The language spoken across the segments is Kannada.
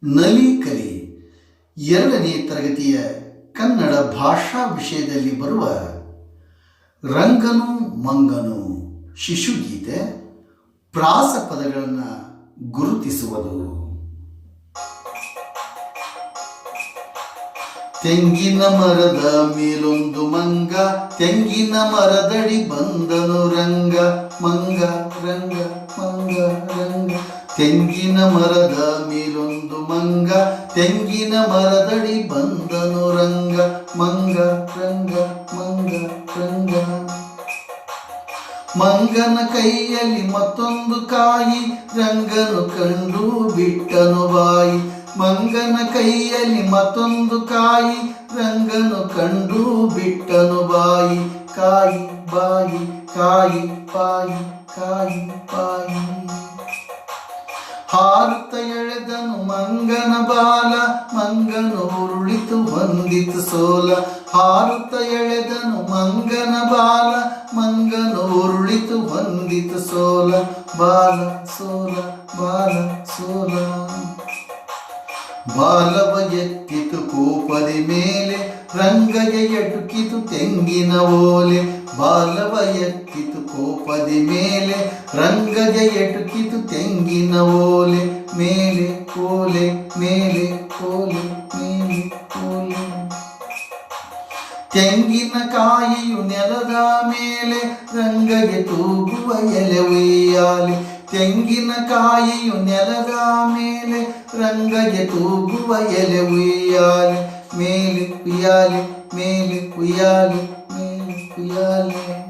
ನಲಿ ಕಲಿ ಎರಡನೇ ತರಗತಿಯ ಕನ್ನಡ ಭಾಷಾ ವಿಷಯದಲ್ಲಿ ಬರುವ ರಂಗನು ಮಂಗನು ಶಿಶುಗೀತೆ ಪ್ರಾಸ ಪದಗಳನ್ನು ಗುರುತಿಸುವುದು. ತೆಂಗಿನ ಮರದ ಮೇಲೊಂದು ಮಂಗ, ತೆಂಗಿನ ಮರದಡಿ ಬಂದನು ರಂಗ. ಮಂಗ ರಂಗ ಮಂಗ ರಂಗ. ತೆಂಗಿನ ಮರದ ಮೇಲೊಂದು ಮಂಗ, ತೆಂಗಿನ ಮರದಡಿ ಬಂದನು ರಂಗ. ಮಂಗ ರಂಗ ಮಂಗ ರಂಗ. ಮಂಗನ ಕೈಯಲ್ಲಿ ಮತ್ತೊಂದು ಕಾಯಿ, ರಂಗನು ಕಂಡು ಬಿಟ್ಟನು ಬಾಯಿ. ಮಂಗನ ಕೈಯಲ್ಲಿ ಮತ್ತೊಂದು ಕಾಯಿ, ರಂಗನು ಕಂಡು ಬಿಟ್ಟನು ಬಾಯಿ. ಕಾಯಿ ಬಾಯಿ ಕಾಯಿ ಬಾಯಿ ಕಾಯಿ ಬಾಯಿ. ಹಾರುತ್ತ ಎಳೆದನು ಮಂಗನ ಬಾಲ, ಮಂಗನು ಉರುಳಿತು ಹೊಂದಿತು ಸೋಲ. ಹಾರುತ್ತ ಎಳೆದನು ಮಂಗನ ಬಾಲ, ಮಂಗನು ಉರುಳಿತು ಹೊಂದಿತು ಸೋಲ. ಬಾಲ ಸೋಲ ಬಾಲ ಸೋಲ. ಬಾಲವ ಎತ್ತಿತು ಕೋಪದಿ ಮೇಲೆ, ರಂಗಗೆ ಎಟುಕಿತು ತೆಂಗಿನ ಓಲೆ. ಬಾಲವ ಎತ್ತಿತು ಕೋಪದಿ ಮೇಲೆ, ರಂಗಗೆ ಎಟುಕಿತು ತೆಂಗಿನ ಓಲೆ. ಮೇಲೆ ಓಲೆ ಮೇಲೆ ಓಲೆ ಮೇಲೆ ಓಲೆ. ತೆಂಗಿನಕಾಯಿಯು ನೆಲದ ಮೇಲೆ, ರಂಗಗೆ ತೂಗುವ ಎಲೆ ಉಯ್ಯಾಲೆ. ತೆಂಗಿನಕಾಯಿಯು ನೆಲದ ಮೇಲೆ, ರಂಗಗೆ ತೂಗುವ ಎಲೆ ಉಯ್ಯಾಲೆ. ಮೇಲೆ ಉಯ್ಯಾಲೆ ಮೇಲೆ ಉಯ್ಯಾಲೆ ಮೇಲೆ ಉಯ್ಯಾಲೆ.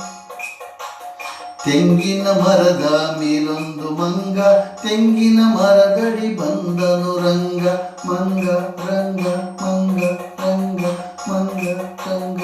ತೆಂಗಿನ ಮರದ ಮೇಲೊಂದು ಮಂಗ, ತೆಂಗಿನ ಮರದಡಿ ಬಂದನು ರಂಗ. ಮಂಗ ರಂಗ ಮಂಗ ರಂಗ ಮಂಗ ರಂಗ